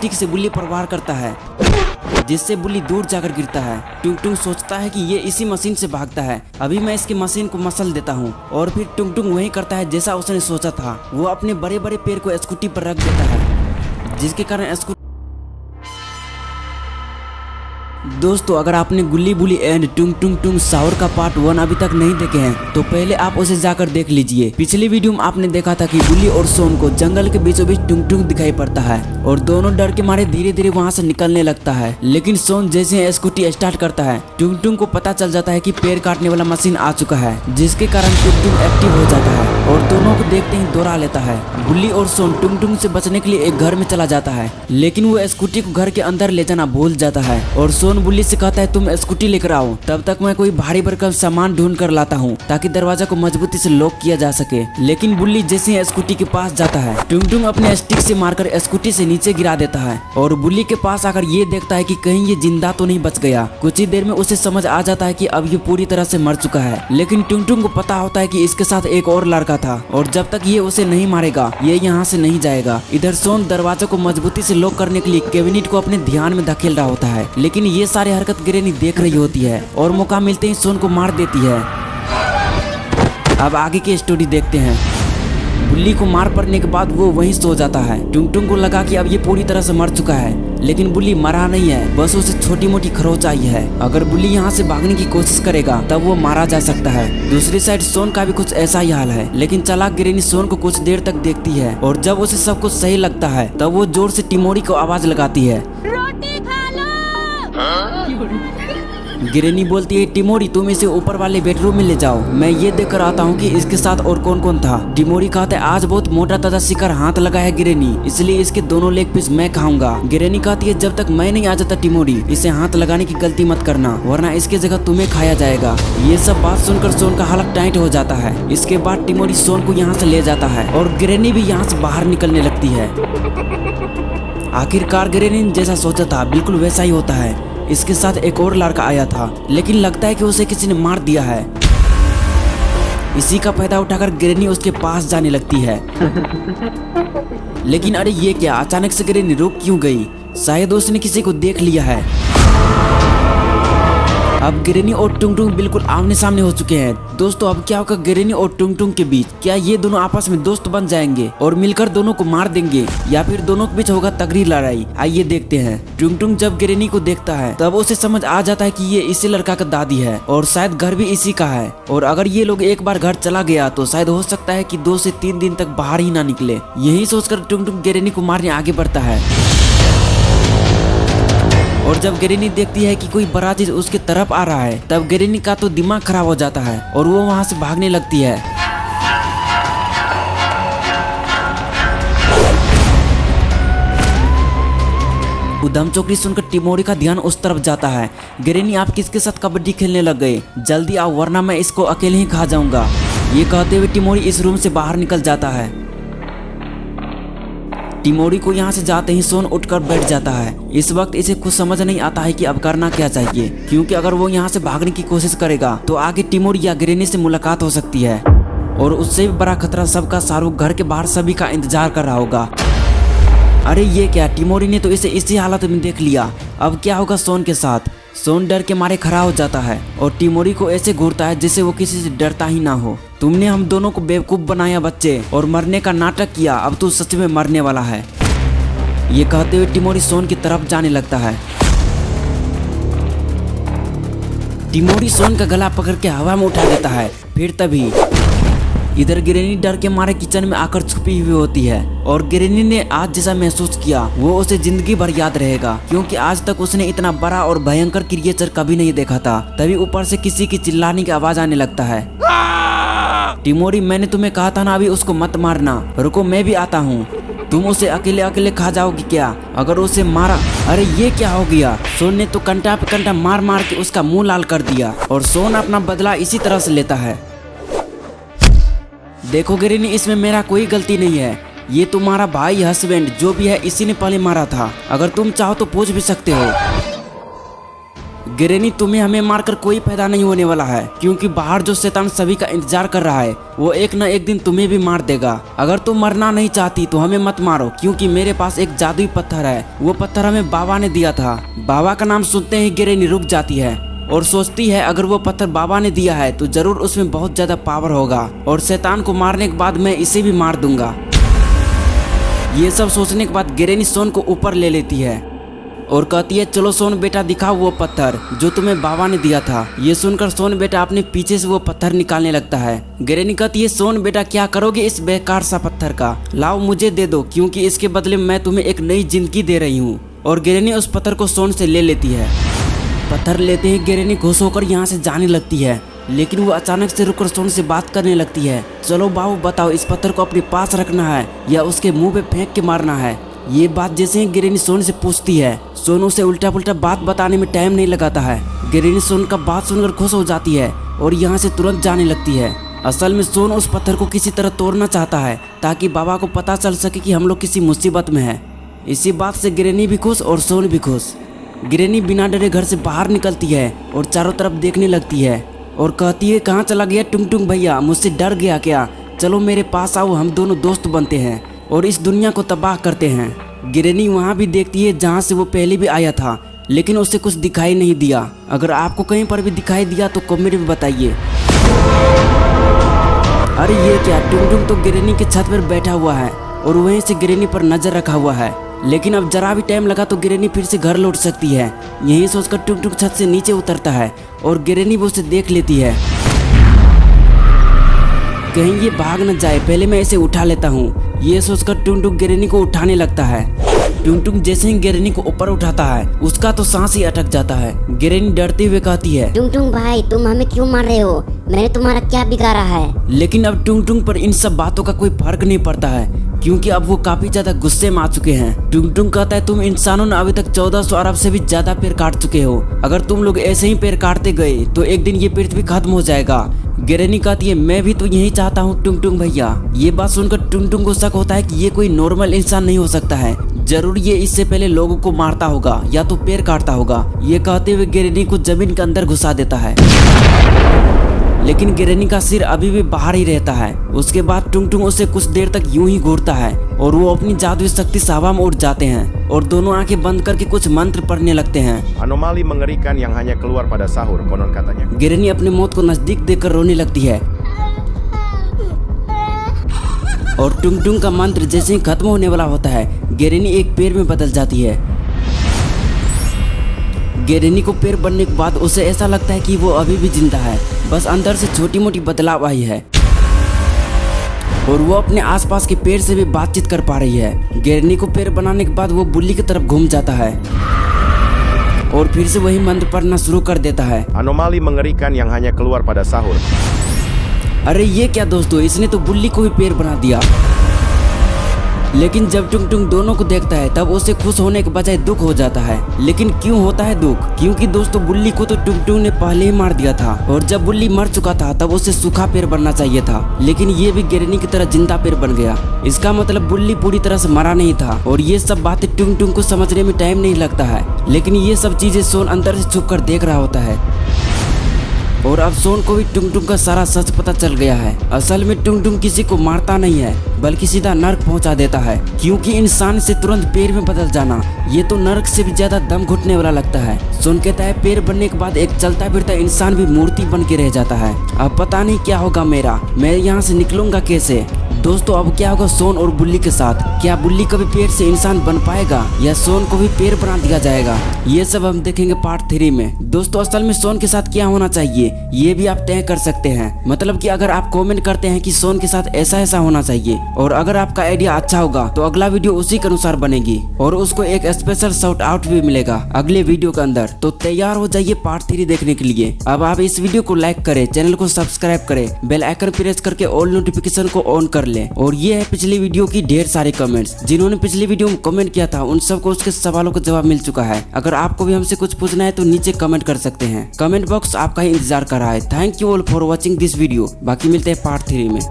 Stick से बुल्ली पर वार करता है, जिससे बुल्ली दूर जाकर गिरता है। टुंग टुंग सोचता है कि ये इसी मशीन से भागता है, अभी मैं इसकी मशीन को मसल देता हूँ। और फिर टुंग टुंग वही करता है जैसा उसने सोचा था। वो अपने बड़े बड़े पैर को स्कूटी पर रख देता है, जिसके कारण स्कूटी। दोस्तों, अगर आपने गुल्ली बुली एंड टुंग टुंग टुंग सावर का पार्ट 1 अभी तक नहीं देखे हैं तो पहले आप उसे जाकर देख लीजिए। पिछली वीडियो में आपने देखा था कि गुल्ली और सोन को जंगल के बीचों बीच टुंग टुंग दिखाई पड़ता है और दोनों डर के मारे धीरे धीरे वहां से निकलने लगता है। लेकिन सोन जैसे स्कूटी स्टार्ट करता है, टुंग टुंग को पता चल जाता है कि पेड़ काटने वाला मशीन आ चुका है, जिसके कारण टुंग टुंग एक्टिव हो जाता है और दोनों को देखते ही दौड़ा लेता है। गुल्ली और सोन टुंग टुंग से बचने के लिए एक घर में चला जाता है, लेकिन वो स्कूटी को घर के अंदर ले जाना भूल जाता है और सोन बुल्ली से कहता है तुम स्कूटी लेकर आओ, तब तक मैं कोई भारी भरकम सामान ढूंढ कर लाता हूँ ताकि दरवाजा को मजबूती से लॉक किया जा सके। लेकिन बुल्ली जैसे ही स्कूटी के पास जाता है, टुंग टुंग अपने स्टिक से मारकर स्कूटी से नीचे गिरा देता है और बुल्ली के पास आकर ये देखता है कि कहीं ये जिंदा तो नहीं बच गया। कुछ ही देर में उसे समझ आ जाता है कि अब ये पूरी तरह से मर चुका है। लेकिन टुंग टुंग को पता होता है कि इसके साथ एक और लड़का था और जब तक ये उसे नहीं मारेगा ये यहाँ से नहीं जाएगा। इधर सोन दरवाजा को मजबूती से लॉक करने के लिए कैबिनेट को अपने ध्यान में धकेल रहा होता है, लेकिन ये सारी हरकत गिरेनी देख रही होती है और मौका मिलते ही सोन को मार देती है। अब आगे की स्टोरी देखते हैं। बुल्ली को मार पड़ने के बाद वो वहीं सो जाता है। टुंग टुंग को लगा कि अब ये पूरी तरह से मर चुका है, लेकिन बुल्ली मरा नहीं है, बस उसे छोटी मोटी खरोच आई है। अगर बुल्ली यहाँ से भागने की कोशिश करेगा तब वो मारा जा सकता है। दूसरी साइड सोन का भी कुछ ऐसा ही हाल है, लेकिन चालाक गिरेनी सोन को कुछ देर तक देखती है और जब उसे सब कुछ सही लगता है तब वो जोर से टिमोरी को आवाज लगाती है। रोटी खा लो। गिरेनी बोलती है टिमोरी तुम इसे ऊपर वाले बेडरूम में ले जाओ, मैं ये देखकर आता हूँ कि इसके साथ और कौन कौन था। टिमोरी कहता है आज बहुत मोटा ताजा शिकार हाथ लगा है गिरेनी, इसलिए इसके दोनों लेग पीस मैं खाऊंगा। गिरेनी कहती है जब तक मैं नहीं आ जाता टिमोरी इसे हाथ लगाने की गलती मत करना, वरना इसके जगह तुम्हें खाया जाएगा। ये सब बात सुनकर सोन का हालत टाइट हो जाता है। इसके बाद टिमोरी सोन को यहाँ से ले जाता है और गिरेनी भी यहाँ से बाहर निकलने लगती है। आखिरकार गिरेनी ने जैसा सोचा था बिल्कुल वैसा ही होता है। इसके साथ एक और लड़का आया था, लेकिन लगता है कि उसे किसी ने मार दिया है। इसी का फायदा उठाकर गिरेनी उसके पास जाने लगती है। लेकिन अरे ये क्या, अचानक से गिरेनी रुक क्यों गई? शायद उसने किसी को देख लिया है। अब गिरेनी और टुंग टुंग बिल्कुल आमने सामने हो चुके हैं। दोस्तों, अब क्या होगा गिरेनी और टुंग टुंग के बीच? क्या ये दोनों आपस में दोस्त बन जाएंगे और मिलकर दोनों को मार देंगे, या फिर दोनों के बीच होगा तगड़ी लड़ाई? आइए देखते हैं। टुंग टुंग जब गिरेनी को देखता है तब उसे समझ आ जाता है कि ये इसी लड़का का दादी है और शायद घर भी इसी का है, और अगर ये लोग एक बार घर चला गया तो शायद हो सकता है कि 2 से 3 दिन तक बाहर ही ना निकले। यही सोचकर टुंग टुंग गिरेनी को मारने आगे बढ़ता है और जब गिरेनी देखती है कि कोई बड़ा चीज उसके तरफ आ रहा है तब गिरेनी का तो दिमाग खराब हो जाता है और वो वहां से भागने लगती है। उधम चौकड़ी सुनकर टिमोरी का ध्यान उस तरफ जाता है। गिरेनी आप किसके साथ कबड्डी खेलने लग गए? जल्दी आओ वरना मैं इसको अकेले ही खा जाऊंगा। ये कहते हुए टिमोरी इस रूम से बाहर निकल जाता है। टिमोरी को यहाँ से जाते ही सोन उठकर बैठ जाता है। इस वक्त इसे कुछ समझ नहीं आता है कि अब करना क्या चाहिए, क्योंकि अगर वो यहाँ से भागने की कोशिश करेगा तो आगे टिमोरी या गिरेनी से मुलाकात हो सकती है और उससे भी बड़ा खतरा सबका शाहरुख घर के बाहर सभी का इंतजार कर रहा होगा। अरे ये क्या, टिमोरी ने तो इसे इसी हालत में देख लिया। अब क्या होगा सोन के साथ? सोन डर के मारे खड़ा हो जाता है और टिमोरी को ऐसे घूरता है जिससे वो किसी से डरता ही ना हो। तुमने हम दोनों को बेवकूफ बनाया बच्चे और मरने का नाटक किया, अब तू सच में मरने वाला है। ये कहते हुए टिमोरी सोन की तरफ जाने लगता है। टिमोरी सोन का गला पकड़ के हवा में उठा देता है। फिर तभी इधर गिरेनी डर के मारे किचन में आकर छुपी हुई होती है और गिरेनी ने आज जैसा महसूस किया वो उसे जिंदगी भर याद रहेगा, क्योंकि आज तक उसने इतना बड़ा और भयंकर क्रिएचर कभी नहीं देखा था। तभी ऊपर से किसी की चिल्लाने की आवाज आने लगता है। टिमोरी, मैंने तुम्हें कहा था ना अभी उसको मत मारना। रुको मैं भी आता हूँ। तुम उसे अकेले अकेले खा जाओगी क्या अगर उसे मारा? अरे ये क्या हो गया? सोन ने तो कंटा पे कंटा मार मार के उसका मुंह लाल कर दिया और सोन अपना बदला इसी तरह से लेता है। देखो गिरेनी, इसमें मेरा कोई गलती नहीं है। ये तुम्हारा भाई हस्बैंड जो भी है इसी ने पहले मारा था। अगर तुम चाहो तो पूछ भी सकते हो। गिरेनी तुम्हें हमें मारकर कोई फायदा नहीं होने वाला है, क्योंकि बाहर जो शैतान सभी का इंतजार कर रहा है वो एक न एक दिन तुम्हें भी मार देगा। अगर तुम मरना नहीं चाहती तो हमें मत मारो, क्योंकि मेरे पास एक जादुई पत्थर है। वो पत्थर हमें बाबा ने दिया था। बाबा का नाम सुनते ही गिरेनी रुक जाती है और सोचती है अगर वो पत्थर बाबा ने दिया है तो जरूर उसमें बहुत ज्यादा पावर होगा और शैतान को मारने के बाद मैं इसे भी मार दूंगा। ये सब सोचने के बाद गिरेनी सोन को ऊपर ले लेती है और कहती है चलो सोन बेटा दिखाओ वो पत्थर जो तुम्हें बाबा ने दिया था। ये सुनकर सोन बेटा अपने पीछे से वो पत्थर निकालने लगता है। गिरेनी कहती है सोन बेटा क्या करोगे इस बेकार सा पत्थर का, लाओ मुझे दे दो, क्योंकि इसके बदले मैं तुम्हें एक नई जिंदगी दे रही हूँ। और गिरेनी उस पत्थर को सोन से ले लेती है। पत्थर लेते ही गिरेनी खुश होकर यहाँ से जाने लगती है, लेकिन वो अचानक से रुककर सोन से बात करने लगती है। चलो बाबू बताओ इस पत्थर को अपने पास रखना है या उसके मुंह पे फेंक के मारना है। ये बात जैसे ही गिरेनी सोन से पूछती है, सोन उसे उल्टा पुल्टा बात बताने में टाइम नहीं लगाता है। गिरेनी सोन का बात सुनकर खुश हो जाती है और यहाँ से तुरंत जाने लगती है। असल में सोन उस पत्थर को किसी तरह तोड़ना चाहता है ताकि बाबा को पता चल सके कि हम लोग किसी मुसीबत में है। इसी बात से गिरेनी भी खुश और सोन भी खुश। गिरेनी बिना डरे घर से बाहर निकलती है और चारों तरफ देखने लगती है और कहती है कहाँ चला गया टुंग टुंग भैया, मुझसे डर गया क्या? चलो मेरे पास आओ, हम दोनों दोस्त बनते हैं और इस दुनिया को तबाह करते हैं। गिरेनी वहाँ भी देखती है जहाँ से वो पहले भी आया था, लेकिन उसे कुछ दिखाई नहीं दिया। अगर आपको कहीं पर भी दिखाई दिया तो कमेंट में बताइए। अरे ये क्या, टुंग टुंग तो गिरेनी के छत पर बैठा हुआ है और वहीं से गिरेनी पर नजर रखा हुआ है। लेकिन अब जरा भी टाइम लगा तो गिरेनी फिर से घर लौट सकती है। यही सोचकर टुंग टुंग छत से नीचे उतरता है और गिरेनी भी उसे देख लेती है। कहीं ये भाग न जाए, पहले मैं इसे उठा लेता हूँ। ये सोचकर टुंग टुंग गिरेनी को उठाने लगता है। टुंग टुंग जैसे ही गिरेनी को ऊपर उठाता है उसका तो सांस ही अटक जाता है। गिरेनी डरते हुए कहती है टुंग टुंग भाई तुम हमें क्यों मार रहे हो, मैंने तुम्हारा क्या बिगाड़ा है? लेकिन अब टुंग टुंग पर इन सब बातों का कोई फर्क नहीं पड़ता है, क्योंकि अब वो काफी ज्यादा गुस्से में आ चुके हैं। टुंग टुंग कहता है तुम इंसानों ने अभी तक 1400 अरब से भी ज्यादा पेड़ काट चुके हो। अगर तुम लोग ऐसे ही पेड़ काटते गए तो एक दिन ये पृथ्वी खत्म हो जाएगा। गिरेनी कहती है मैं भी तो यही चाहता हूँ टुंग टुंग भैया। ये बात सुनकर टुंग टुंग को शक होता है कि ये कोई नॉर्मल इंसान नहीं हो सकता है, जरूर ये इससे पहले लोगों को मारता होगा या तो पेड़ काटता होगा। ये कहते हुए गिरेनी को जमीन के अंदर घुसा देता है, लेकिन गिरेनी का सिर अभी भी बाहर ही रहता है। उसके बाद टुंग टुंग उसे कुछ देर तक यूं ही घूरता है और वो अपनी जादुई शक्ति से हवा में उड़ जाते हैं और दोनों आंखें बंद करके कुछ मंत्र पढ़ने लगते हैं। Anomali mengerikan yang hanya keluar pada sahur, konon katanya. गिरेनी अपने मौत को नजदीक देखकर रोने लगती है और टुंग टुंग का मंत्र जैसे ही खत्म होने वाला होता है गिरेनी एक पेड़ में बदल जाती है। गिरेनी को पेड़ बनने के बाद उसे ऐसा लगता है कि वो अभी भी जिंदा है, बस अंदर से छोटी मोटी बदलाव आई है और वो अपने आसपास के पेड़ से भी बातचीत कर पा रही है। गिरेनी को पेड़ बनाने के बाद वो बुल्ली की तरफ घूम जाता है और फिर से वही मंत्र पढ़ना शुरू कर देता है। Anomali mengerikan yang hanya keluar pada sahur. अरे ये क्या दोस्तों, इसने तो बुल्ली को भी पेड़ बना दिया। लेकिन जब टुंग टुंग दोनों को देखता है तब उसे खुश होने के बजाय दुख हो जाता है। लेकिन क्यों होता है दुख? क्योंकि दोस्तों बुल्ली को तो टुंग टुंग ने पहले ही मार दिया था और जब बुल्ली मर चुका था तब उसे सूखा पेड़ बनना चाहिए था, लेकिन ये भी गिरेनी की तरह जिंदा पेड़ बन गया। इसका मतलब बुल्ली पूरी तरह से मरा नहीं था और ये सब बातें टुंग टुंग को समझने में टाइम नहीं लगता है। लेकिन ये सब चीजें सोन अंदर से छुप कर देख रहा होता है और अब सोन को भी टुंग टुंग का सारा सच पता चल गया है। असल में टुंग टुंग किसी को मारता नहीं है बल्कि सीधा नर्क पहुंचा देता है, क्योंकि इंसान से तुरंत पेड़ में बदल जाना ये तो नर्क से भी ज्यादा दम घुटने वाला लगता है। सोन कहता है पेड़ बनने के बाद एक चलता फिरता इंसान भी मूर्ति बन के रह जाता है। अब पता नहीं क्या होगा मेरा, मैं यहाँ से निकलूंगा कैसे? दोस्तों अब क्या होगा सोन और बुल्ली के साथ? क्या बुल्ली कभी पेड़ से इंसान बन पाएगा या सोन को भी पेड़ बना दिया जाएगा? ये सब हम देखेंगे पार्ट 3 में। दोस्तों असल में सोन के साथ क्या होना चाहिए ये भी आप तय कर सकते हैं। मतलब कि अगर आप कमेंट करते हैं कि सोन के साथ ऐसा ऐसा होना चाहिए और अगर आपका आइडिया अच्छा होगा तो अगला वीडियो उसी के अनुसार बनेगी और उसको एक स्पेशल शाउट आउट भी मिलेगा अगले वीडियो के अंदर। तो तैयार हो जाइए पार्ट 3 देखने के लिए। अब आप इस वीडियो को लाइक करें, चैनल को सब्सक्राइब करें, बेल आइकन प्रेस करके ऑल नोटिफिकेशन को ऑन कर ले। और ये है पिछली वीडियो की ढेर सारे कमेंट्स। जिन्होंने पिछली वीडियो में कमेंट किया था उन सबको उसके सवालों का जवाब मिल चुका है। अगर आपको भी हमसे कुछ पूछना है तो नीचे कमेंट कर सकते हैं। कमेंट बॉक्स आपका ही इंतजार कर रहा है। Thank you all for watching this video. बाकी मिलते हैं पार्ट 3 में।